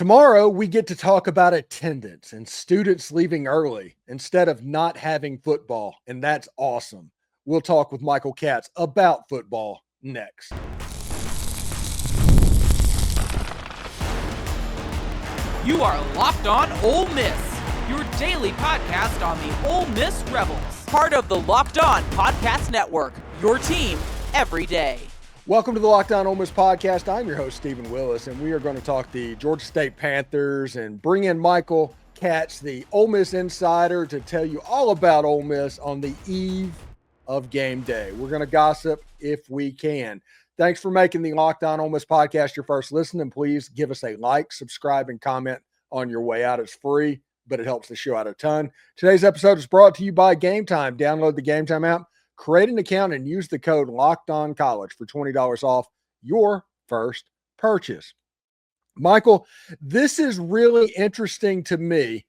Tomorrow, we get to talk about attendance and students leaving early instead of not having football, and that's awesome. We'll talk with Michael Katz about football next. You are Locked On Ole Miss, your daily podcast on the Ole Miss Rebels. Part of the Locked On Podcast Network, your team every day. Welcome to the Locked On Ole Miss podcast. I'm your host, Stephen Willis, and we are going to talk the Georgia State Panthers and bring in Michael Katz, the Ole Miss insider, to tell you all about Ole Miss on the eve of game day. We're going to gossip if we can. Thanks for making the Locked On Ole Miss podcast your first listen, and please give us a like, subscribe, and comment on your way out. It's free, but it helps the show out a ton. Today's episode is brought to you by Game Time. Download the Game Time app, create an account, and use the code LOCKEDONCollege for $20 off your first purchase. Michael, this is really interesting to me.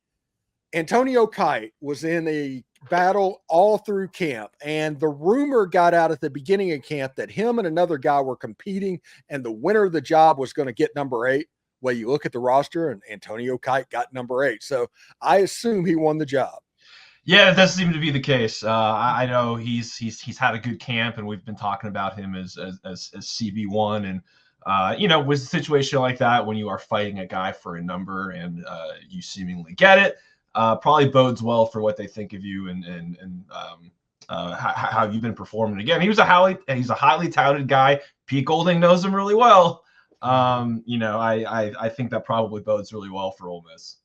Antonio Kite was in a battle all through camp, and the rumor got out at the beginning of camp that him and another guy were competing, and the winner of the job was going to get number 8. Well, you look at the roster, and Antonio Kite got number 8. So I assume he won the job. Yeah, it does seem to be the case. I know he's had a good camp, and we've been talking about him as CB1. And with a situation like that, when you are fighting a guy for a number and you seemingly get it, probably bodes well for what they think of you and how you've been performing. Again, he's a highly touted guy. Pete Golding knows him really well. I think that probably bodes really well for Ole Miss.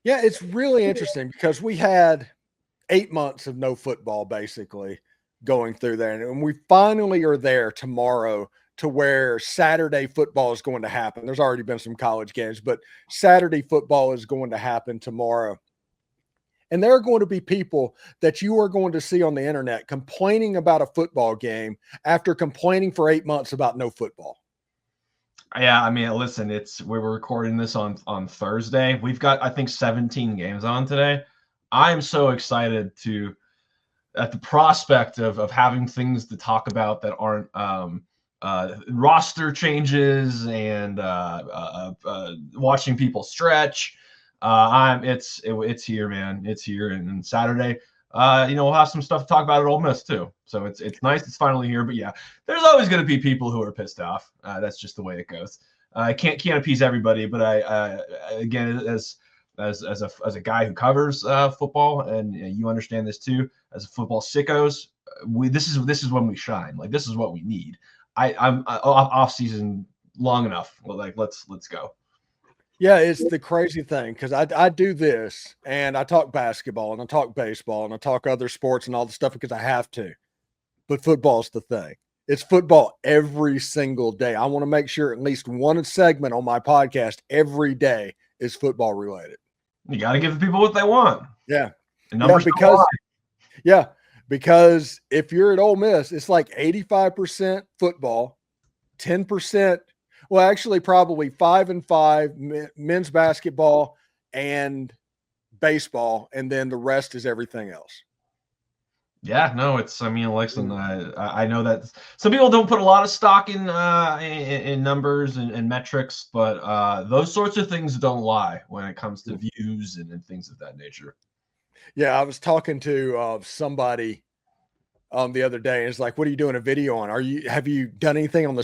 Yeah, it's really interesting because we had 8 months of no football basically going through there. And we finally are there tomorrow to where Saturday football is going to happen. There's already been some college games, but Saturday football is going to happen tomorrow. And there are going to be people that you are going to see on the internet complaining about a football game after complaining for 8 months about no football. Yeah, I mean, listen, we're recording this on Thursday. We've got, I think, 17 games on today. I am so excited at the prospect of having things to talk about that aren't roster changes and watching people stretch. It's here, man. It's here, and Saturday. We'll have some stuff to talk about at Ole Miss too. So it's nice it's finally here. But yeah, there's always going to be people who are pissed off. That's just the way it goes. I can't appease everybody, but I again, as a guy who covers football, and you understand this too, as a football sickos, this is when we shine. Like, this is what we need. I'm off season long enough. Well, like let's go. Yeah, it's the crazy thing because I do this and I talk basketball and I talk baseball and I talk other sports and all the stuff because I have to. But football's the thing. It's football every single day. I want to make sure at least one segment on my podcast every day is football related. You got to give the people what they want. Yeah. The because if you're at Ole Miss, it's like 85% football, 10%. Well, actually, probably 5 and 5 men's basketball and baseball, and then the rest is everything else. Yeah, no, listen, I know that some people don't put a lot of stock in numbers and metrics, but those sorts of things don't lie when it comes to views and things of that nature. Yeah, I was talking to somebody the other day, and it's like, what are you doing a video on? Have you done anything on the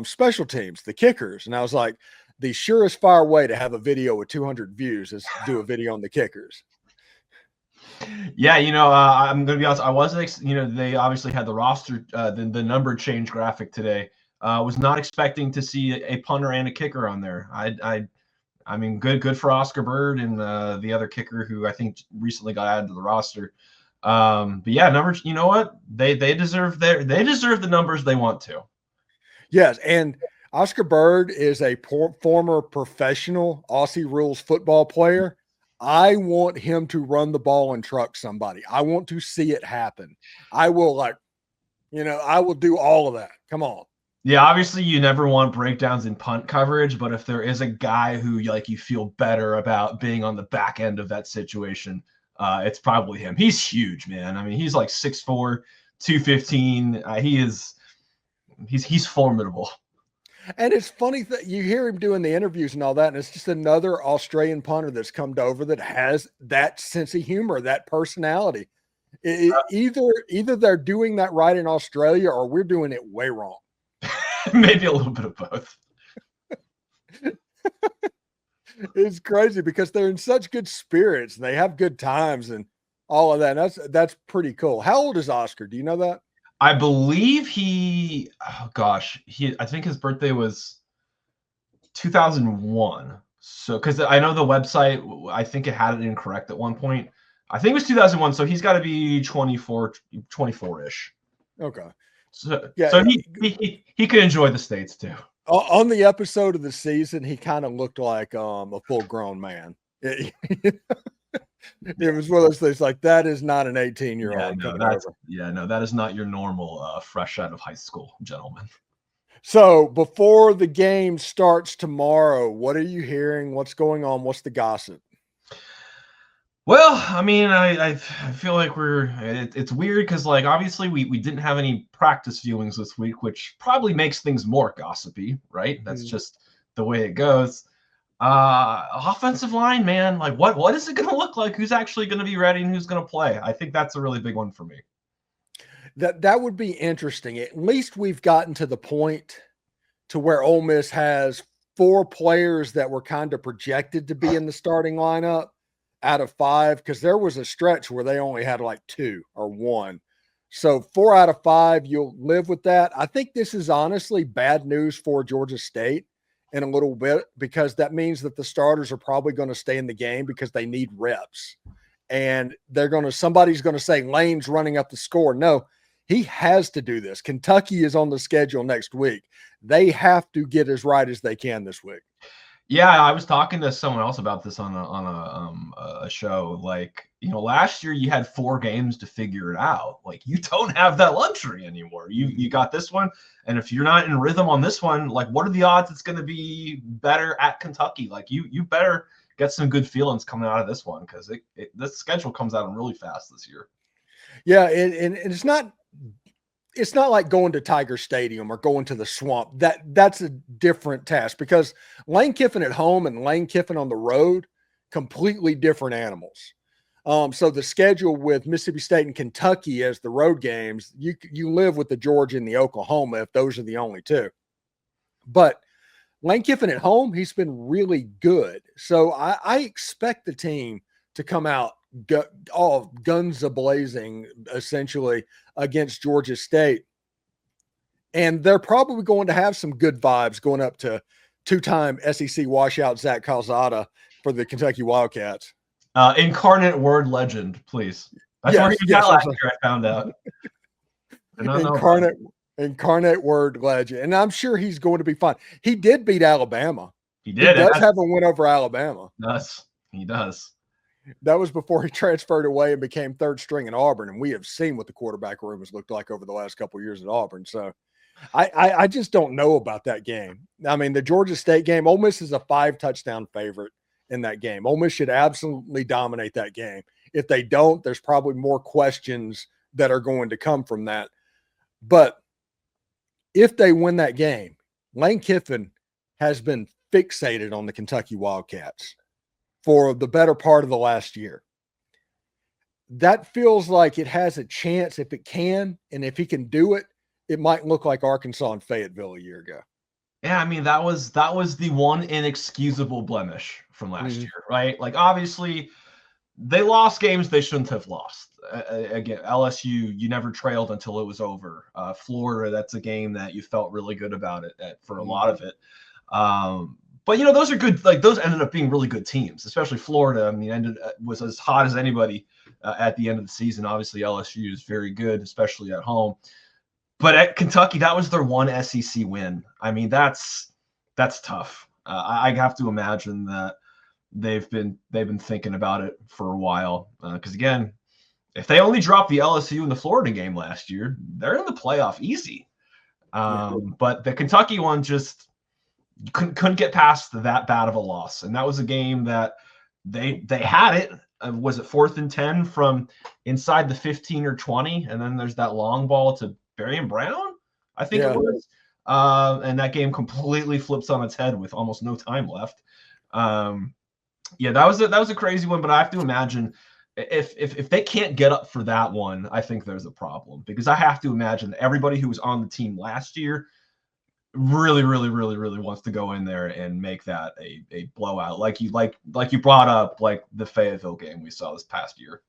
special teams, the kickers? And I was like, the surest fire way to have a video with 200 views is to do a video on the kickers. Yeah, I'm going to be honest. I wasn't, they obviously had the roster, the number change graphic today. Was not expecting to see a punter and a kicker on there. I mean, good for Oscar Bird and the other kicker who I think recently got added to the roster. But yeah, numbers, you know what? They deserve the numbers they want to. Yes, and Oscar Bird is a former professional Aussie rules football player. I want him to run the ball and truck somebody. I want to see it happen. I will I will do all of that. Come on. Yeah, obviously you never want breakdowns in punt coverage, but if there is a guy who you feel better about being on the back end of that situation, it's probably him. He's huge, man. I mean, he's like 6'4", 215. He's formidable. And it's funny that you hear him doing the interviews and all that, and it's just another Australian punter that's come over that has that sense of humor, that personality. Either they're doing that right in Australia or we're doing it way wrong. Maybe a little bit of both. It's crazy because they're in such good spirits and they have good times and all of that. And that's pretty cool. How old is Oscar? Do you know that? I believe I think his birthday was 2001. So, because I know the website, I think it had it incorrect at one point. I think it was 2001. So he's got to be 24-ish. Okay. So, yeah, so he could enjoy the States too. On the episode of the season, he kind of looked like a full-grown man. It was one of those things like that is not an 18-year-old. That is not your normal fresh out of high school gentleman. So before the game starts tomorrow, what are you hearing? What's going on? What's the gossip? Well, I mean, I feel like it's weird because, like, obviously we didn't have any practice viewings this week, which probably makes things more gossipy, right? That's just the way it goes. Offensive line, man, like what is it going to look like? Who's actually going to be ready and who's going to play? I think that's a really big one for me. That would be interesting. At least we've gotten to the point to where Ole Miss has 4 players that were kind of projected to be in the starting lineup out of 5, because there was a stretch where they only had like 2 or 1. So 4 out of 5, you'll live with that. I think this is honestly bad news for Georgia State in a little bit, because that means that the starters are probably going to stay in the game because they need reps. And somebody's going to say Lane's running up the score. No, he has to do this. Kentucky is on the schedule next week. They have to get as right as they can this week. Yeah, I was talking to someone else about this on a show. Like, last year you had 4 games to figure it out. Like, you don't have that luxury anymore. You got this one, and if you're not in rhythm on this one, like, what are the odds it's going to be better at Kentucky? Like, you better get some good feelings coming out of this one, because this schedule comes out really fast this year. Yeah, and it's not like going to Tiger Stadium or going to the Swamp. That's a different task, because Lane Kiffin at home and Lane Kiffin on the road, completely different animals. So the schedule with Mississippi State and Kentucky as the road games, you live with the Georgia and the Oklahoma if those are the only 2. But Lane Kiffin at home, he's been really good. So I expect the team to come out all guns a-blazing, essentially, against Georgia State. And they're probably going to have some good vibes going up to 2-time SEC washout Zach Calzada for the Kentucky Wildcats. Incarnate word legend, please. That's where he got last year, I found out. Incarnate word legend. And I'm sure he's going to be fine. He did beat Alabama. He did. He does have a win over Alabama. He does. That was before he transferred away and became 3rd string in Auburn. And we have seen what the quarterback room has looked like over the last couple of years at Auburn. So I just don't know about that game. I mean, the Georgia State game, Ole Miss is a 5-touchdown favorite in that game. Ole Miss should absolutely dominate that game. If they don't, there's probably more questions that are going to come from that. But if they win that game, Lane Kiffin has been fixated on the Kentucky Wildcats for the better part of the last year. That feels like it has a chance if it can, and if he can do it, it might look like Arkansas and Fayetteville a year ago. Yeah, I mean, that was the one inexcusable blemish from last year, right? Like, obviously, they lost games they shouldn't have lost. Again, LSU, you never trailed until it was over. Florida, that's a game that you felt really good about it for a lot of it. But those are good. Like, those ended up being really good teams, especially Florida. I mean, was as hot as anybody at the end of the season. Obviously, LSU is very good, especially at home. But at Kentucky, that was their one SEC win. I mean, that's tough. I have to imagine that they've been thinking about it for a while. Because again, if they only dropped the LSU and the Florida game last year, they're in the playoff easy. But the Kentucky one just couldn't get past that bad of a loss, and that was a game that they had it. Was it 4th and 10 from inside the 15 or 20, and then there's that long ball to Barian Brown, I think it was. and that game completely flips on its head with almost no time left. Yeah, that was a crazy one, but I have to imagine if they can't get up for that one, I think there's a problem, because I have to imagine that everybody who was on the team last year really wants to go in there and make that a blowout, like you brought up, like the Fayetteville game we saw this past year.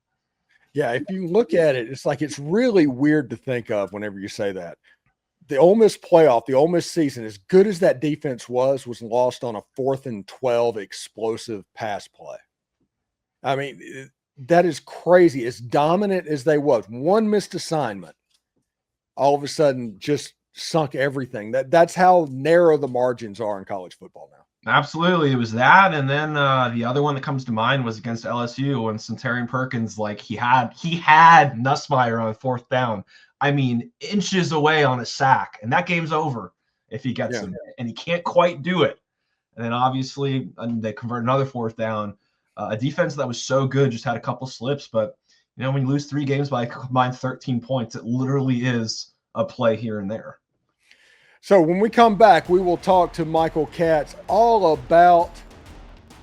Yeah, if you look at it, it's like it's really weird to think of whenever you say that. The Ole Miss playoff, the Ole Miss season, as good as that defense was lost on a 4th and 12 explosive pass play. I mean, that is crazy. As dominant as they was, one missed assignment, all of a sudden just sunk everything. That's how narrow the margins are in college football now. Absolutely, it was that, and then the other one that comes to mind was against LSU when Centurion Perkins, like he had Nussmeier on 4th down. I mean, inches away on a sack, and that game's over if he gets him, and he can't quite do it. And then obviously, they convert another 4th down. A defense that was so good just had a couple slips, but when you lose 3 games by a combined 13 points, it literally is a play here and there. So when we come back, we will talk to Michael Katz all about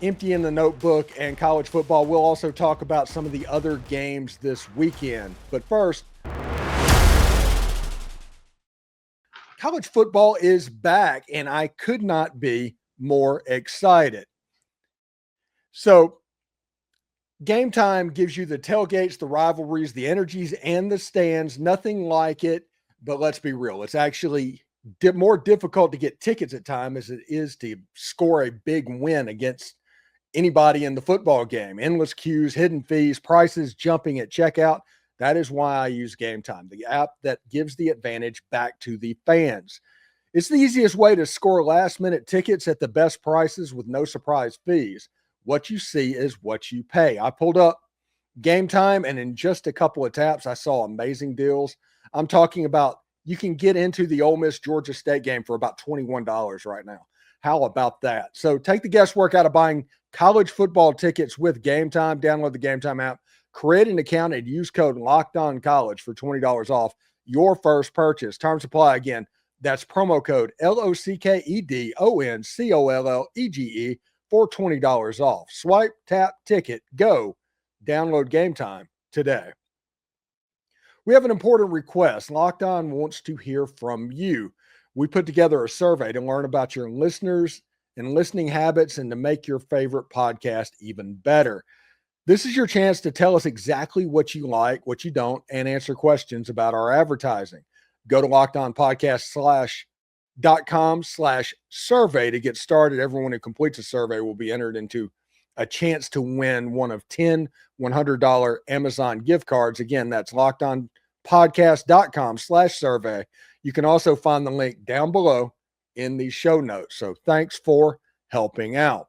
emptying the notebook and college football. We'll also talk about some of the other games this weekend. But first, college football is back, and I could not be more excited. So Game Time gives you the tailgates, the rivalries, the energies, and the stands. Nothing like it, but let's be real. It's actually more difficult to get tickets at times as it is to score a big win against anybody in the football game. Endless queues, hidden fees, prices jumping at checkout. That is why I use Game Time, the app that gives the advantage back to the fans. It's the easiest way to score last-minute tickets at the best prices with no surprise fees. What you see is what you pay. I pulled up Game Time, and in just a couple of taps, I saw amazing deals. I'm talking about you can get into the Ole Miss Georgia State game for about $21 right now. How about that? So take the guesswork out of buying college football tickets with Game Time. Download the Game Time app, create an account, and use code LOCKEDONCollege for $20 off your first purchase. Terms apply. Again, that's promo code LOCKEDONCOLLEGE for $20 off. Swipe, tap, ticket, go. Download Game Time today. We have an important request. Locked On wants to hear from you. We put together a survey to learn about your listeners and listening habits and to make your favorite podcast even better. This is your chance to tell us exactly what you like, what you don't, and answer questions about our advertising. Go to lockedonpodcast.com/survey to get started. Everyone who completes a survey will be entered into a chance to win one of 10 $100 Amazon gift cards. Again, that's lockedonpodcast.com/survey. You can also find the link down below in the show notes. So thanks for helping out.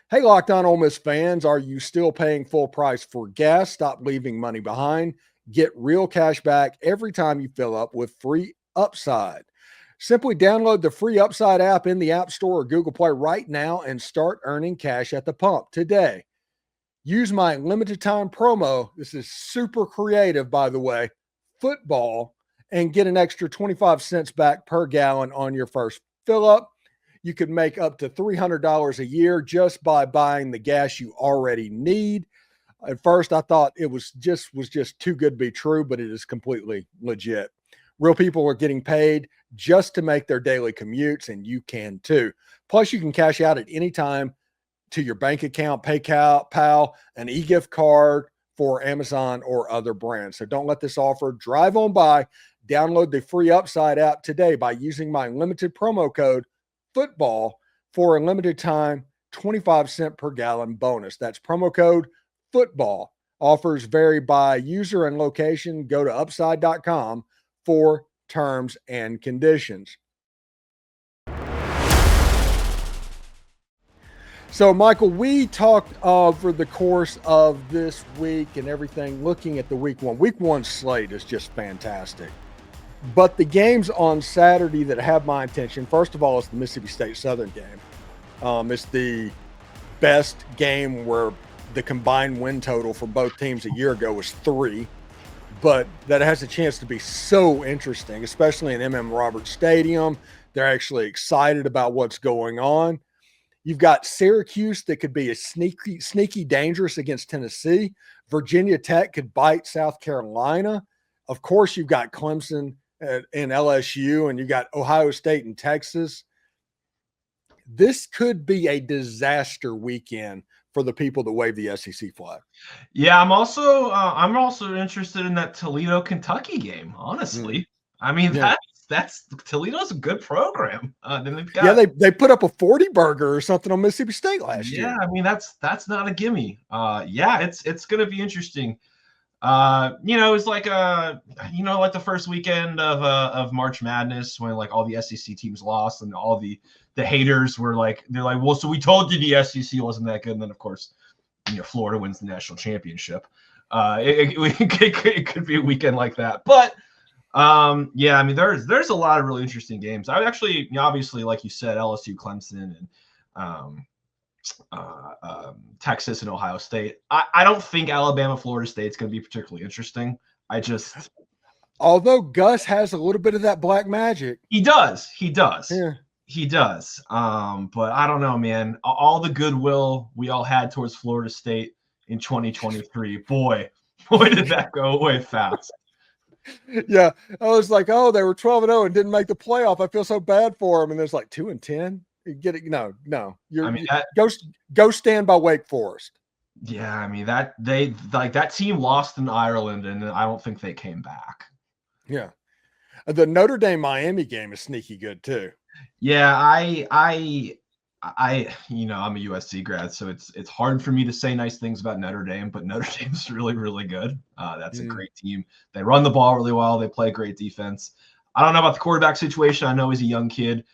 Hey, Locked On Ole Miss fans, are you still paying full price for gas? Stop leaving money behind. Get real cash back every time you fill up with free Upside. Simply download the free Upside app in the App Store or Google Play right now and start earning cash at the pump today. Use my limited time promo. This is super creative, by the way, football, and get an extra 25 cents back per gallon on your first fill up. You could make up to $300 a year just by buying the gas you already need. At first, I thought it was just too good to be true, but it is completely legit. Real people are getting paid just to make their daily commutes, and you can too. Plus, you can cash out at any time to your bank account, PayPal, an e-gift card for Amazon or other brands. So don't let this offer drive on by. Download the free Upside app today by using my limited promo code football for a limited time 25 cent per gallon bonus. That's promo code football. Offers vary by user and location. Go to upside.com for terms and conditions. So, Michael, we talked over the course of this week and everything, looking at the week one slate is just fantastic. But the games on Saturday that have my attention, first of all, it's the Mississippi State Southern game. It's the best game where the combined win total for both teams a year ago was 3. but that has a chance to be so interesting, especially in M.M. Roberts Stadium. They're actually excited about what's going on. You've got Syracuse that could be a sneaky dangerous against Tennessee. Virginia Tech could bite South Carolina. Of course, you've got Clemson and LSU, and you got Ohio State and Texas. This could be a disaster weekend for the people that wave the SEC flag. Yeah, I'm also interested in that Toledo Kentucky game. Honestly, I mean that's Toledo's a good program. Then they've got they put up a 40 burger or something on Mississippi State last year. Yeah, I mean that's not a gimme. It's gonna be interesting. It's like like the first weekend of March Madness when like all the SEC teams lost and all the haters were like, they're like, well, so we told you the SEC wasn't that good, and then of course, Florida wins the national championship. It could be a weekend like that, but I mean there's a lot of really interesting games. I actually, obviously, like you said, LSU, Clemson, and Texas and Ohio State. I don't think Alabama, Florida State's going to be particularly interesting. Although Gus has a little bit of that black magic. He does. Yeah. He does. But I don't know, man. All the goodwill we all had towards Florida State in 2023, boy, did that go away fast. Yeah, I was like, oh, they were 12-0 and didn't make the playoff. I feel so bad for them. And there's like 2-10. Get it? No. Go stand by Wake Forest. Yeah, I mean that team lost in Ireland, and I don't think they came back. Yeah, the Notre Dame Miami game is sneaky good too. Yeah, I'm a USC grad, so it's hard for me to say nice things about Notre Dame, but Notre Dame's really, really good. That's a great team. They run the ball really well. They play great defense. I don't know about the quarterback situation. I know he's a young kid.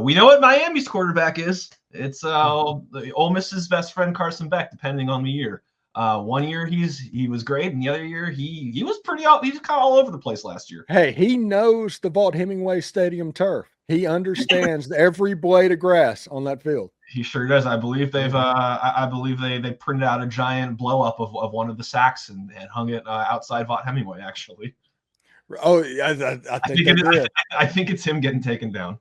We know what Miami's quarterback is. It's Ole Miss's best friend Carson Beck, depending on the year. 1 year he was great, and the other year he was pretty out. He was kind of all over the place last year. Hey, he knows the Vaught-Hemingway Stadium turf. He understands every blade of grass on that field. He sure does. I believe they printed out a giant blow up of one of the sacks and hung it outside Vaught-Hemingway. Actually. Oh, yeah, I think it's him getting taken down.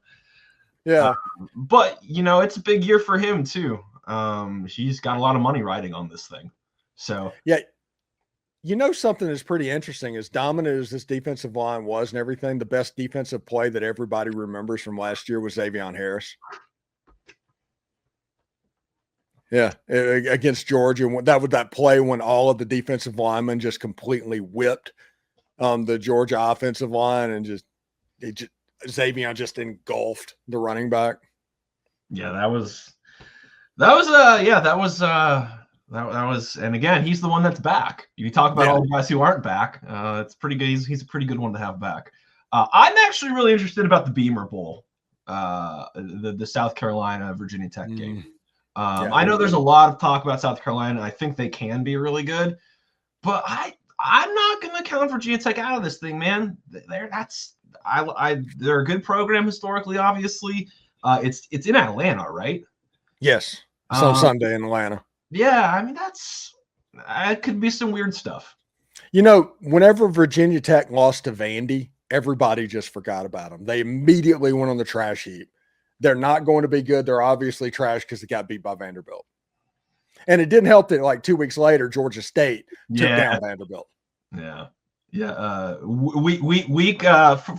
Yeah, but it's a big year for him too. He's got a lot of money riding on this thing. So yeah, something that's pretty interesting is dominant as this defensive line was and everything. The best defensive play that everybody remembers from last year was Xavier Harris. Yeah, against Georgia, that play when all of the defensive linemen just completely whipped the Georgia offensive line and Xavier just engulfed the running back. Yeah, that was, and again, he's the one that's back. You talk about all the guys who aren't back. It's pretty good. He's a pretty good one to have back. I'm actually really interested about the Beamer Bowl, the South Carolina Virginia Tech game. I know there's a lot of talk about South Carolina. I think they can be really good, but I'm not going to count Virginia Tech out of this thing, man. They're a good program historically, obviously. It's in Atlanta, right? Yes. It's on Sunday in Atlanta. Yeah, I mean it could be some weird stuff. Whenever Virginia Tech lost to Vandy, everybody just forgot about them. They immediately went on the trash heap. They're not going to be good. They're obviously trash because they got beat by Vanderbilt. And it didn't help that like 2 weeks later, Georgia State took down Vanderbilt. Yeah. Yeah.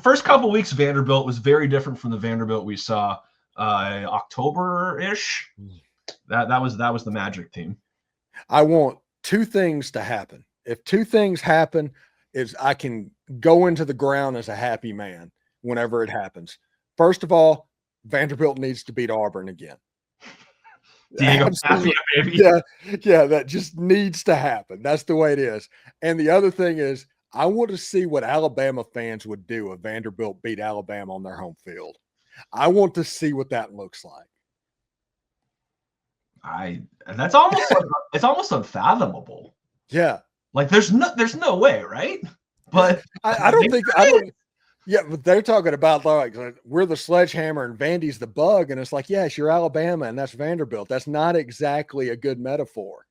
First couple weeks, Vanderbilt was very different from the Vanderbilt we saw October-ish. That was the Magic team. I want two things to happen. If two things happen, is I can go into the ground as a happy man whenever it happens. First of all, Vanderbilt needs to beat Auburn again. Diego Tapia, baby. Yeah, that just needs to happen. That's the way it is. And the other thing is, I want to see what Alabama fans would do if Vanderbilt beat Alabama on their home field. I want to see what that looks like. That's almost unfathomable. Yeah. Like there's no way, right? But I don't. Yeah, but they're talking about like we're the sledgehammer and Vandy's the bug, and it's like, yes, you're Alabama and that's Vanderbilt. That's not exactly a good metaphor.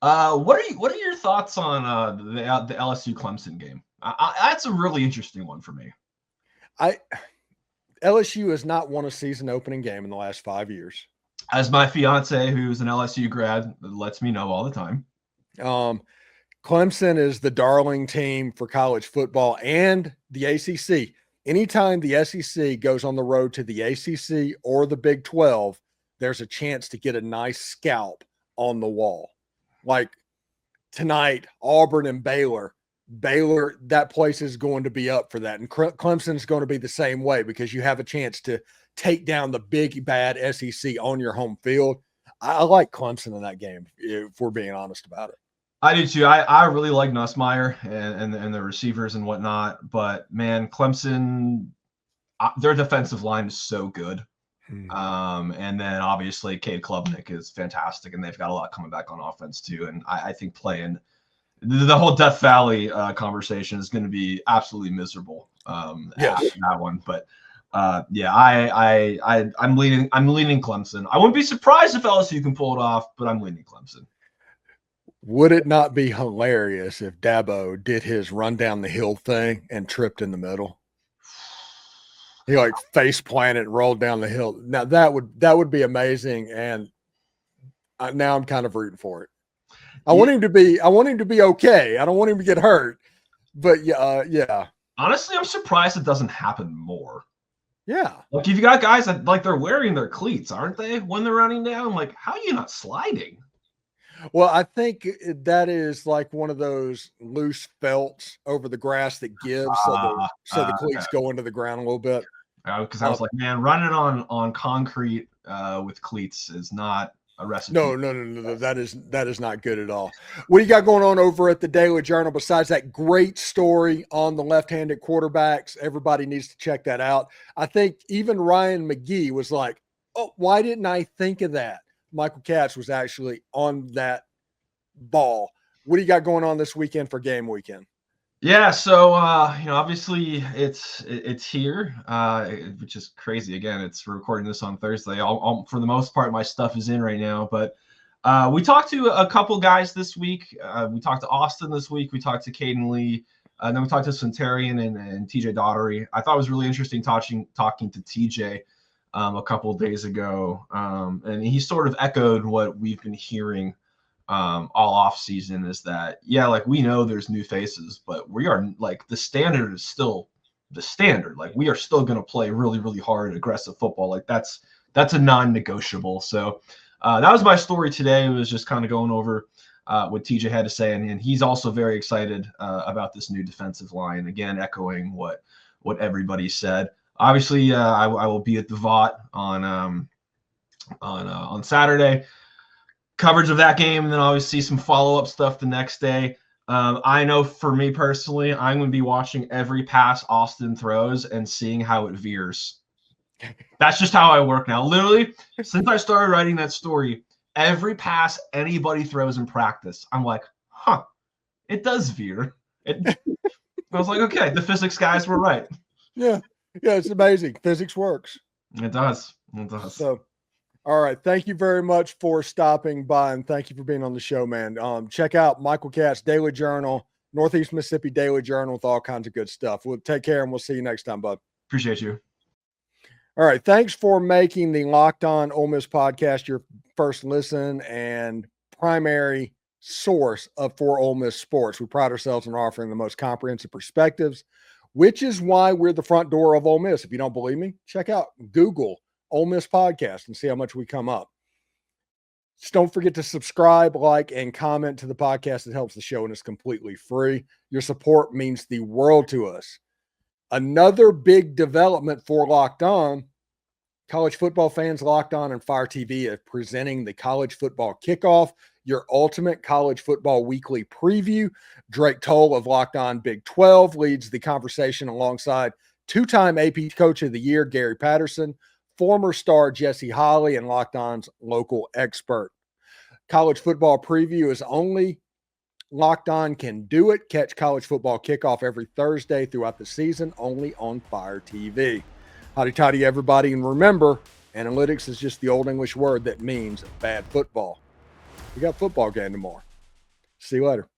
What are your thoughts on the LSU Clemson game? That's a really interesting one for me. LSU has not won a season opening game in the last 5 years. As my fiance, who's an LSU grad, lets me know all the time. Clemson is the darling team for college football and the ACC. Anytime the SEC goes on the road to the ACC or the Big 12, there's a chance to get a nice scalp on the wall. Like tonight, Auburn and Baylor, that place is going to be up for that. And Clemson is going to be the same way because you have a chance to take down the big, bad SEC on your home field. I like Clemson in that game, if we're being honest about it. I do too. I really like Nussmeier and the receivers and whatnot. But, man, Clemson, their defensive line is so good. And then obviously Cade Clubnik is fantastic, and they've got a lot coming back on offense too. And I think playing the whole Death Valley conversation is going to be absolutely miserable after that one. But I'm leaning Clemson. I wouldn't be surprised if LSU can pull it off, but I'm leaning Clemson. Would it not be hilarious if Dabo did his run down the hill thing and tripped in the middle? He like face planted, rolled down the hill. Now that would be amazing, and now I'm kind of rooting for it. I want him to be okay. I don't want him to get hurt, but yeah. Honestly, I'm surprised it doesn't happen more. Yeah, like if you got guys that like they're wearing their cleats, aren't they, when they're running down? Like, how are you not sliding? Well, I think that is like one of those loose felts over the grass that gives, so the cleats go into the ground a little bit. Because I was like, man, running on concrete with cleats is not a recipe. No. That is not good at all. What do you got going on over at the Daily Journal besides that great story on the left-handed quarterbacks? Everybody needs to check that out. I think even Ryan McGee was like, oh, why didn't I think of that? Michael Katz was actually on that ball. What do you got going on this weekend for game weekend? Yeah, so obviously it's here, which is crazy. Again, it's recording this on Thursday. For the most part, my stuff is in right now. But we talked to a couple guys this week. We talked to Austin this week. We talked to Caden Lee. Then we talked to Centurion and TJ Daughtery. I thought it was really interesting talking to TJ a couple of days ago, and he sort of echoed what we've been hearing all off season, is that like we know there's new faces, but we are like the standard is still the standard. Like we are still going to play really, really hard, aggressive football. Like that's a non-negotiable. So that was my story today. It was just kind of going over what TJ had to say, and he's also very excited about this new defensive line. Again, echoing what everybody said. Obviously, I will be at the Vaught on Saturday. Coverage of that game, and then obviously some follow-up stuff the next day. I know for me personally, I'm going to be watching every pass Austin throws and seeing how it veers. That's just how I work now. Literally, since I started writing that story, every pass anybody throws in practice, I'm like, it does veer. I was like, okay, the physics guys were right. Yeah, it's amazing. Physics works. It does. So, all right. Thank you very much for stopping by, and thank you for being on the show, man. Check out Michael Katz Daily Journal, Northeast Mississippi Daily Journal, with all kinds of good stuff. We'll take care, and we'll see you next time, bud. Appreciate you. All right. Thanks for making the Locked On Ole Miss podcast your first listen and primary source for Ole Miss sports. We pride ourselves on offering the most comprehensive perspectives, which is why we're the front door of Ole Miss. If you don't believe me, check out Google Ole Miss podcast and see how much we come up. Just don't forget to subscribe, like, and comment to the podcast. It helps the show, and it's completely free. Your support means the world to us. Another big development for Locked On, college football fans. Locked On and Fire TV are presenting the College Football Kickoff, your ultimate college football weekly preview. Drake Toll of Locked On Big 12 leads the conversation alongside two-time AP Coach of the Year, Gary Patterson, former star Jesse Holley, and Locked On's local expert. College football preview is only Locked On can do it. Catch College Football Kickoff every Thursday throughout the season, only on Fire TV. Howdy toddy, everybody. And remember, analytics is just the old English word that means bad football. We got a football game tomorrow. See you later.